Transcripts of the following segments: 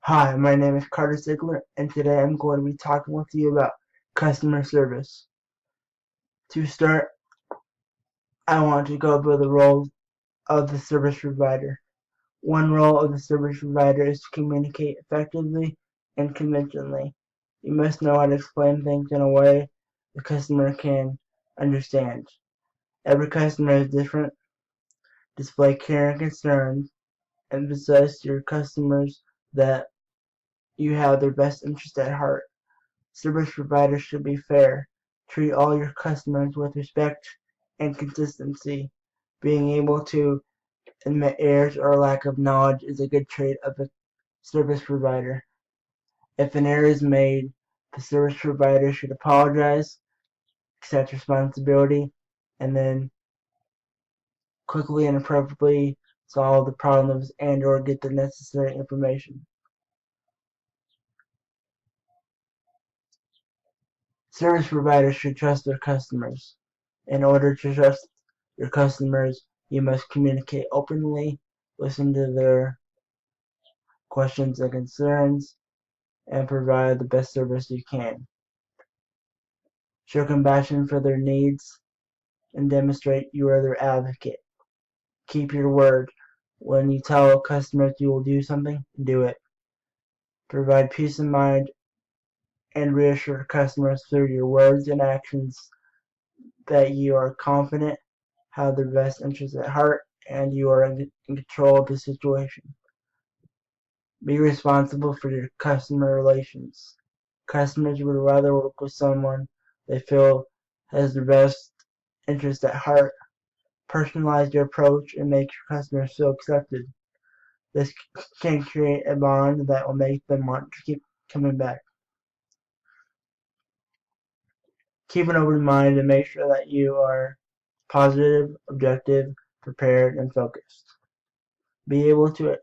Hi, my name is Carter Ziegler, and today I'm going to be talking with you about customer service. To start, I want to go over the roles of the service provider. One role of the service provider is to communicate effectively and convincingly. You must know how to explain things in a way the customer can understand. Every customer is different. Display care and concern. Emphasize to your customers that you have their best interest at heart. Service providers should be fair. Treat all your customers with respect and consistency. Being able to admit errors or lack of knowledge is a good trait of a service provider. If an error is made, the service provider should apologize, accept responsibility, and then quickly and appropriately solve the problems and/or get the necessary information. Service providers should trust their customers. In order to trust your customers, you must communicate openly, listen to their questions and concerns, and provide the best service you can. Show compassion for their needs and demonstrate you are their advocate. Keep your word. When you tell customers you will do something, do it. Provide peace of mind and reassure customers through your words and actions that you are confident, have their best interests at heart, and you are in control of the situation. Be responsible for your customer relations. Customers would rather work with someone they feel has their best interest at heart. Personalize your approach and make your customers feel accepted. This can create a bond that will make them want to keep coming back. Keep an open mind and make sure that you are positive, objective, prepared, and focused. Be able to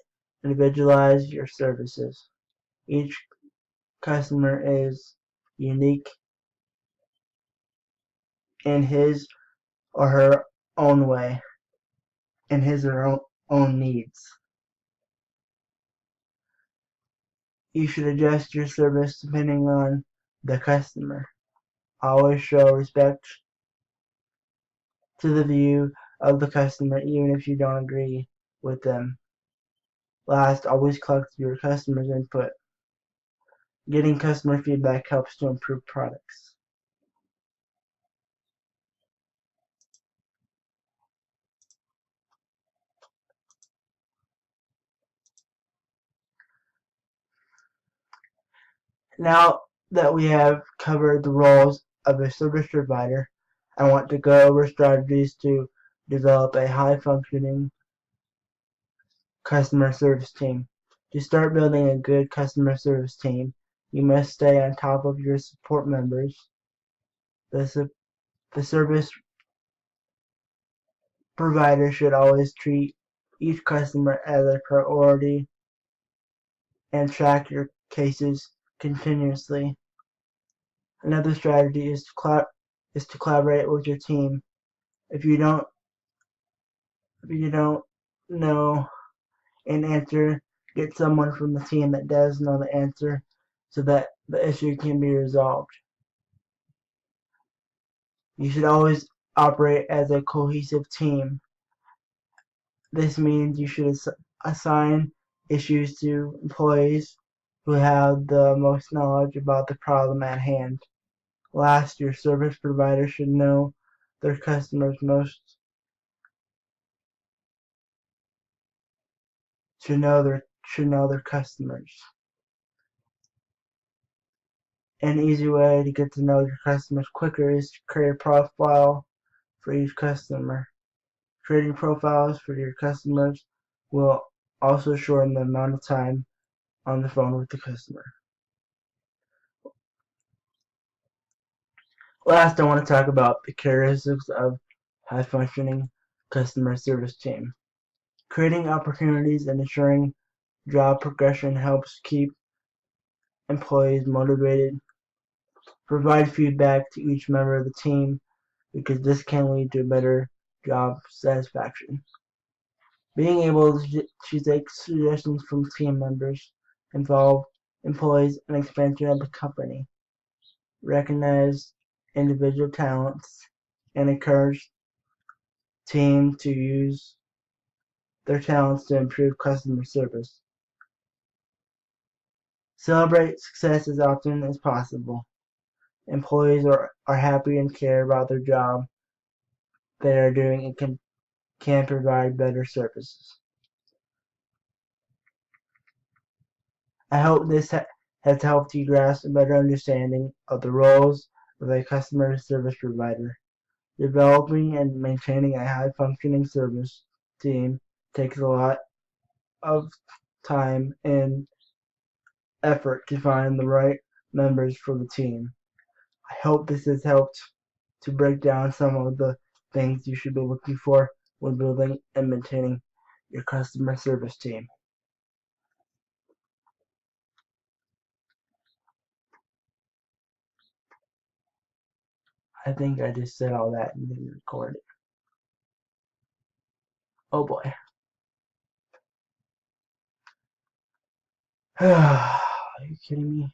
individualize your services. Each customer is unique in his or her own way, in his or her own needs. You should adjust your service depending on the customer. Always show respect to the view of the customer even if you don't agree with them. Last, always collect your customers' input. Getting customer feedback helps to improve products. Now that we have covered the roles of a service provider, I want to go over strategies to develop a high-functioning customer service team. To start building a good customer service team, you must stay on top of your support members. The service provider should always treat each customer as a priority and track your cases continuously. Another strategy is to collaborate with your team. If you don't know an answer, get someone from the team that does know the answer so that the issue can be resolved. You should always operate as a cohesive team. This means you should assign issues to employees who have the most knowledge about the problem at hand. Last, your service provider should know their customers most should know their customers. An easy way to get to know your customers quicker is to create a profile for each customer. Creating profiles for your customers will also shorten the amount of time on the phone with the customer. Last, I want to talk about the characteristics of high-functioning customer service team. Creating opportunities and ensuring job progression helps keep employees motivated. Provide feedback to each member of the team because this can lead to better job satisfaction. Being able to take suggestions from team members involve employees and expansion of the company, recognize individual talents, and encourage team to use their talents to improve customer service. Celebrate success as often as possible. Employees are happy and care about their job they are doing and can provide better services. I hope this has helped you grasp a better understanding of the roles of a customer service provider. Developing and maintaining a high-functioning service team takes a lot of time and effort to find the right members for the team. I hope this has helped to break down some of the things you should be looking for when building and maintaining your customer service team. I think I just said all that and didn't record it. Oh boy. Are you kidding me?